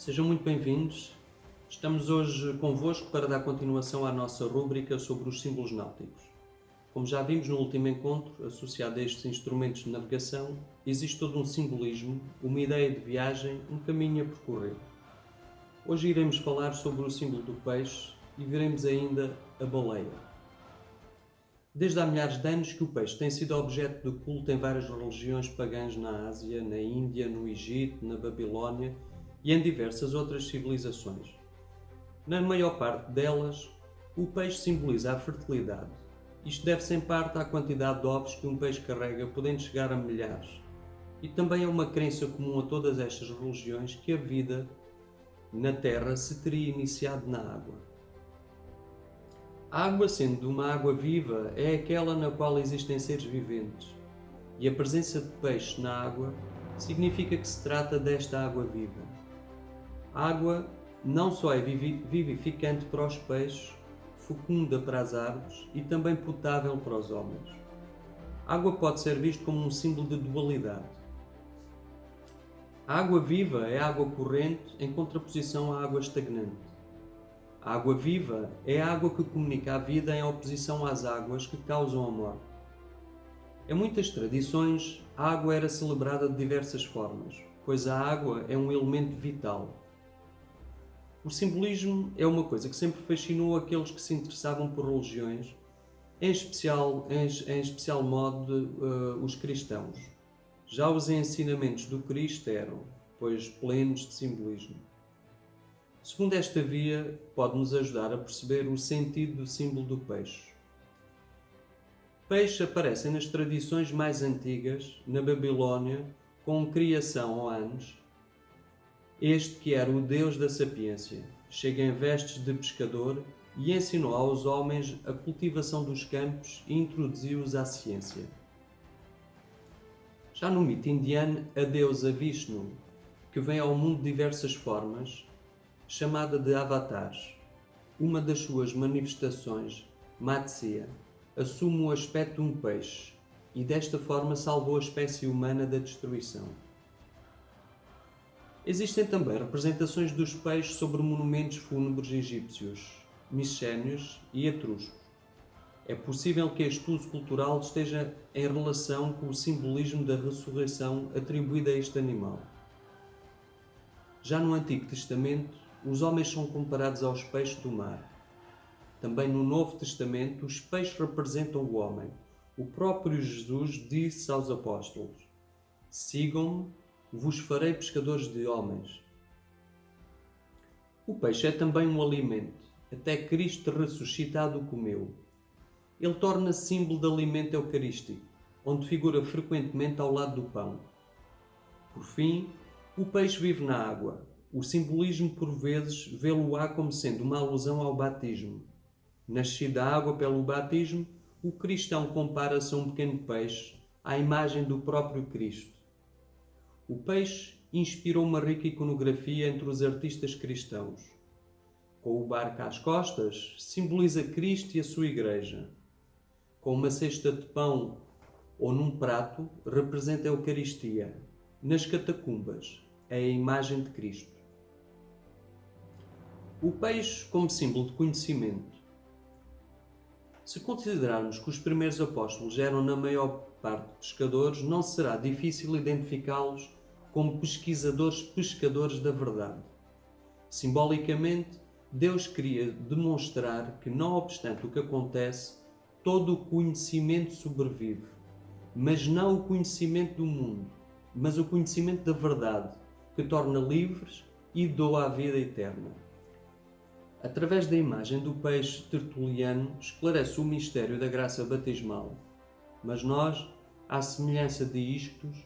Sejam muito bem-vindos. Estamos hoje convosco para dar continuação à nossa rúbrica sobre os símbolos náuticos. Como já vimos no último encontro, associado a estes instrumentos de navegação, existe todo um simbolismo, uma ideia de viagem, um caminho a percorrer. Hoje iremos falar sobre o símbolo do peixe e veremos ainda a baleia. Desde há milhares de anos que o peixe tem sido objeto de culto em várias religiões pagãs na Ásia, na Índia, no Egito, na Babilónia e em diversas outras civilizações. Na maior parte delas, o peixe simboliza a fertilidade. Isto deve-se em parte à quantidade de ovos que um peixe carrega, podendo chegar a milhares. E também é uma crença comum a todas estas religiões que a vida na Terra se teria iniciado na água. A água, sendo uma água viva, é aquela na qual existem seres viventes. E a presença de peixe na água significa que se trata desta água viva. A água não só é vivificante para os peixes, fecunda para as árvores e também potável para os homens. A água pode ser vista como um símbolo de dualidade. A água viva é a água corrente em contraposição à água estagnante. A água viva é a água que comunica a vida em oposição às águas que causam a morte. Em muitas tradições, a água era celebrada de diversas formas, pois a água é um elemento vital. O simbolismo é uma coisa que sempre fascinou aqueles que se interessavam por religiões, em especial modo os cristãos. Já os ensinamentos do Cristo eram, pois, plenos de simbolismo. Segundo esta via, pode-nos ajudar a perceber o sentido do símbolo do peixe. Peixe aparecem nas tradições mais antigas, na Babilónia, com criação ou Anos. Este que era o Deus da sapiência, chega em vestes de pescador e ensinou aos homens a cultivação dos campos e introduziu-os à ciência. Já no mito indiano, a deusa Vishnu, que vem ao mundo de diversas formas, chamada de avatares. Uma das suas manifestações, Matsya, assume o aspecto de um peixe e desta forma salvou a espécie humana da destruição. Existem também representações dos peixes sobre monumentos fúnebres egípcios, micénios e etruscos. É possível que este uso cultural esteja em relação com o simbolismo da ressurreição atribuída a este animal. Já no Antigo Testamento, os homens são comparados aos peixes do mar. Também no Novo Testamento, os peixes representam o homem. O próprio Jesus disse aos apóstolos: "Sigam-me, vos farei pescadores de homens." O peixe é também um alimento. Até Cristo ressuscitado o comeu. Ele torna-se símbolo de alimento eucarístico, onde figura frequentemente ao lado do pão. Por fim, o peixe vive na água. O simbolismo, por vezes, vê-lo-á como sendo uma alusão ao batismo. Nascido da água pelo batismo, o cristão compara-se a um pequeno peixe, à imagem do próprio Cristo. O peixe inspirou uma rica iconografia entre os artistas cristãos. Com o barco às costas, simboliza Cristo e a sua Igreja. Com uma cesta de pão ou num prato, representa a Eucaristia. Nas catacumbas, é a imagem de Cristo. O peixe como símbolo de conhecimento. Se considerarmos que os primeiros apóstolos eram na maior parte pescadores, não será difícil identificá-los como pescadores da verdade. Simbolicamente, Deus queria demonstrar que, não obstante o que acontece, todo o conhecimento sobrevive, mas não o conhecimento do mundo, mas o conhecimento da verdade, que torna livres e doa a vida eterna. Através da imagem do peixe, Tertuliano esclarece o mistério da graça batismal. Mas nós, à semelhança de Istos,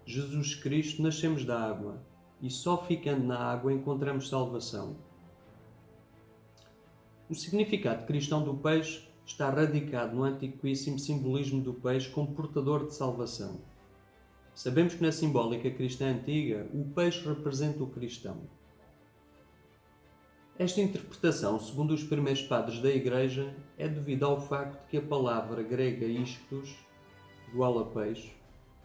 Jesus Cristo, nascemos da água, e só ficando na água encontramos salvação. O significado cristão do peixe está radicado no antiquíssimo simbolismo do peixe como portador de salvação. Sabemos que na simbólica cristã antiga, o peixe representa o cristão. Esta interpretação, segundo os primeiros padres da Igreja, é devido ao facto de que a palavra grega ischtos, igual a peixe,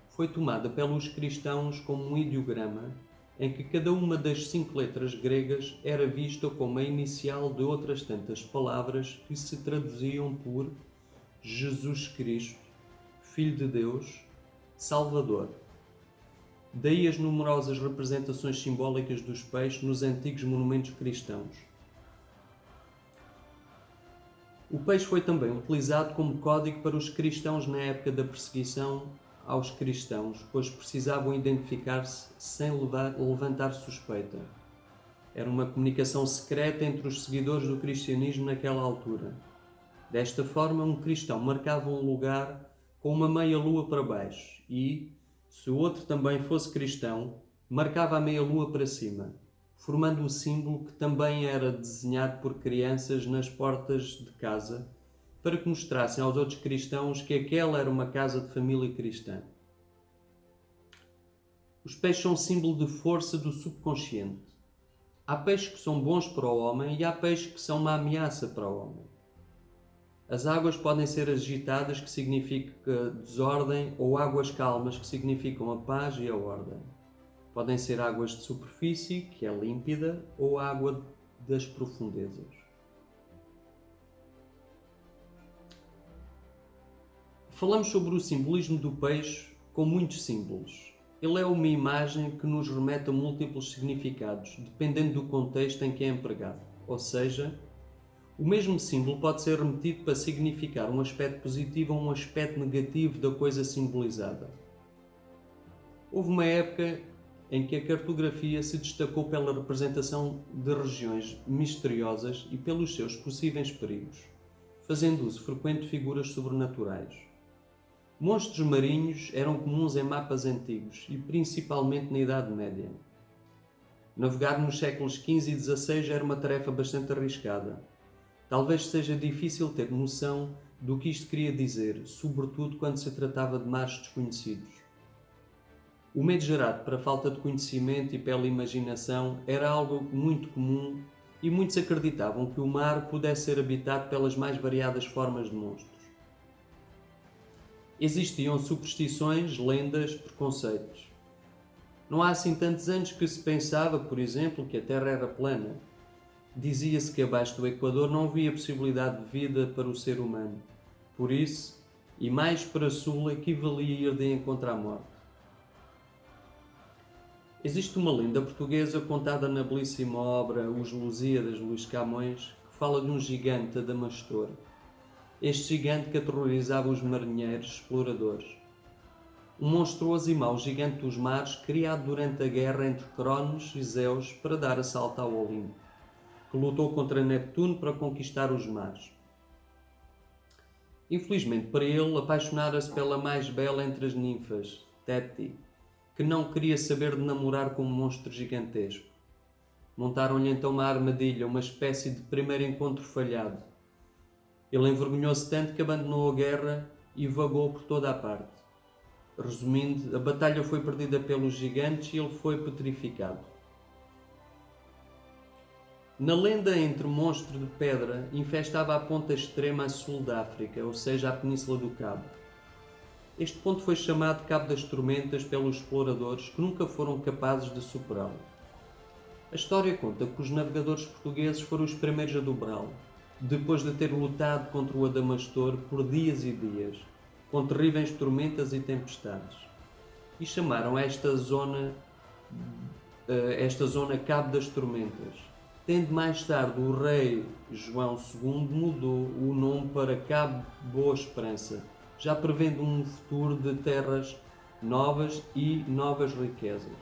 foi tomada pelos cristãos como um ideograma em que cada uma das 5 letras gregas era vista como a inicial de outras tantas palavras que se traduziam por Jesus Cristo, Filho de Deus, Salvador. Daí as numerosas representações simbólicas dos peixes nos antigos monumentos cristãos. O peixe foi também utilizado como código para os cristãos na época da perseguição aos cristãos, pois precisavam identificar-se sem levantar suspeita. Era uma comunicação secreta entre os seguidores do cristianismo naquela altura. Desta forma, um cristão marcava um lugar com uma meia-lua para baixo e, se o outro também fosse cristão, marcava a meia-lua para cima, formando o símbolo que também era desenhado por crianças nas portas de casa, para que mostrassem aos outros cristãos que aquela era uma casa de família cristã. Os peixes são símbolo de força do subconsciente. Há peixes que são bons para o homem e há peixes que são uma ameaça para o homem. As águas podem ser agitadas, que significa desordem, ou águas calmas, que significam a paz e a ordem. Podem ser águas de superfície, que é límpida, ou água das profundezas. Falamos sobre o simbolismo do peixe com muitos símbolos. Ele é uma imagem que nos remete a múltiplos significados, dependendo do contexto em que é empregado. Ou seja, o mesmo símbolo pode ser remetido para significar um aspecto positivo ou um aspecto negativo da coisa simbolizada. Houve uma época em que a cartografia se destacou pela representação de regiões misteriosas e pelos seus possíveis perigos, fazendo uso frequente de figuras sobrenaturais. Monstros marinhos eram comuns em mapas antigos e principalmente na Idade Média. Navegar nos séculos XV e XVI era uma tarefa bastante arriscada. Talvez seja difícil ter noção do que isto queria dizer, sobretudo quando se tratava de mares desconhecidos. O medo gerado pela falta de conhecimento e pela imaginação era algo muito comum e muitos acreditavam que o mar pudesse ser habitado pelas mais variadas formas de monstros. Existiam superstições, lendas, preconceitos. Não há assim tantos anos que se pensava, por exemplo, que a Terra era plana. Dizia-se que abaixo do Equador não havia possibilidade de vida para o ser humano. Por isso, e mais para sul, equivalia ir de encontro à morte. Existe uma lenda portuguesa contada na belíssima obra Os Lusíadas, de Luís Camões, que fala de um gigante adamastor. Este gigante que aterrorizava os marinheiros exploradores. Um monstruoso e mau gigante dos mares, criado durante a guerra entre Cronos e Zeus para dar assalto ao Olimpo, que lutou contra Neptuno para conquistar os mares. Infelizmente para ele, apaixonara-se pela mais bela entre as ninfas, Téti, que não queria saber de namorar com um monstro gigantesco. Montaram-lhe então uma armadilha, uma espécie de primeiro encontro falhado. Ele envergonhou-se tanto que abandonou a guerra e vagou por toda a parte. Resumindo, a batalha foi perdida pelos gigantes e ele foi petrificado. Na lenda, entre monstro de pedra, infestava a ponta extrema a sul da África, ou seja, a Península do Cabo. Este ponto foi chamado Cabo das Tormentas pelos exploradores que nunca foram capazes de superá-lo. A história conta que os navegadores portugueses foram os primeiros a dobrá-lo, depois de ter lutado contra o Adamastor por dias e dias, com terríveis tormentas e tempestades, e chamaram esta zona Cabo das Tormentas, tendo mais tarde o rei João II mudou o nome para Cabo Boa Esperança, já prevendo um futuro de terras novas e novas riquezas.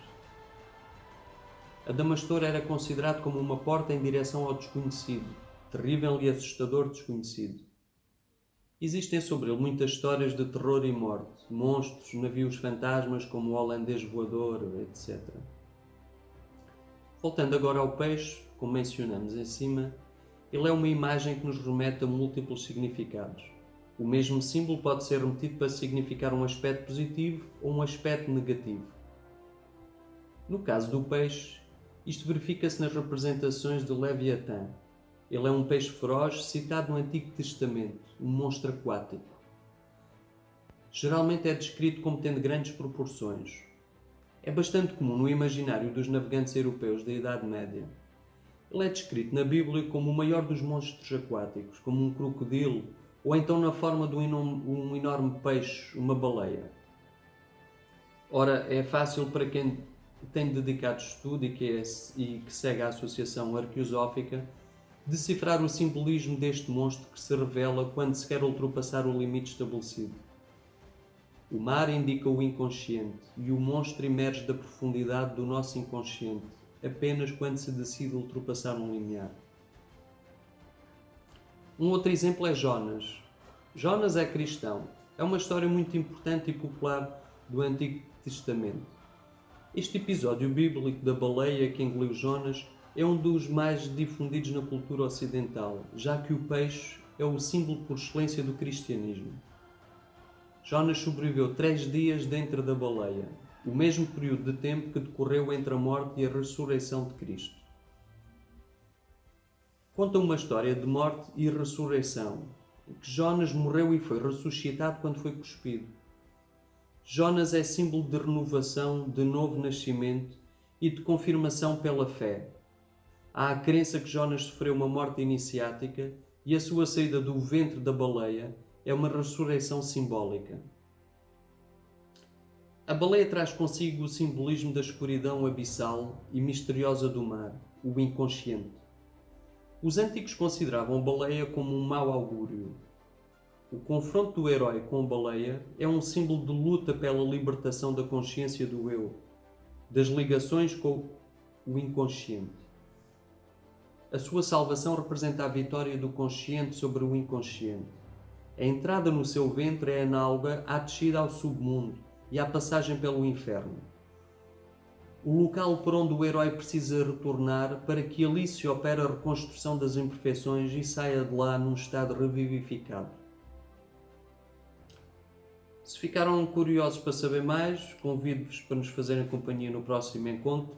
Adamastor era considerado como uma porta em direção ao desconhecido, terrível e assustador desconhecido. Existem sobre ele muitas histórias de terror e morte, monstros, navios fantasmas como o holandês voador, etc. Voltando agora ao peixe, como mencionamos em cima, ele é uma imagem que nos remete a múltiplos significados. O mesmo símbolo pode ser remetido para significar um aspecto positivo ou um aspecto negativo. No caso do peixe, isto verifica-se nas representações de Leviatã. Ele é um peixe feroz citado no Antigo Testamento, um monstro aquático. Geralmente é descrito como tendo grandes proporções. É bastante comum no imaginário dos navegantes europeus da Idade Média. Ele é descrito na Bíblia como o maior dos monstros aquáticos, como um crocodilo, ou então na forma de um enorme peixe, uma baleia. Ora, é fácil para quem tem dedicado estudo e que segue a Associação Arqueosófica decifrar o simbolismo deste monstro que se revela quando se quer ultrapassar o limite estabelecido. O mar indica o inconsciente e o monstro emerge da profundidade do nosso inconsciente, apenas quando se decide ultrapassar um limiar. Um outro exemplo é Jonas. Jonas é cristão. É uma história muito importante e popular do Antigo Testamento. Este episódio bíblico da baleia que engoliu Jonas é um dos mais difundidos na cultura ocidental, já que o peixe é o símbolo por excelência do cristianismo. Jonas sobreviveu 3 dias dentro da baleia, o mesmo período de tempo que decorreu entre a morte e a ressurreição de Cristo. Conta uma história de morte e ressurreição, em que Jonas morreu e foi ressuscitado quando foi cuspido. Jonas é símbolo de renovação, de novo nascimento e de confirmação pela fé. Há a crença que Jonas sofreu uma morte iniciática e a sua saída do ventre da baleia é uma ressurreição simbólica. A baleia traz consigo o simbolismo da escuridão abissal e misteriosa do mar, o inconsciente. Os antigos consideravam a baleia como um mau augúrio. O confronto do herói com a baleia é um símbolo de luta pela libertação da consciência do eu, das ligações com o inconsciente. A sua salvação representa a vitória do consciente sobre o inconsciente. A entrada no seu ventre é análoga à descida ao submundo e à passagem pelo inferno. O local por onde o herói precisa retornar para que ali se opere a reconstrução das imperfeições e saia de lá num estado revivificado. Se ficaram curiosos para saber mais, convido-vos para nos fazerem companhia no próximo encontro,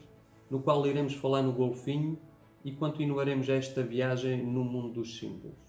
no qual iremos falar no golfinho e continuaremos esta viagem no mundo dos símbolos.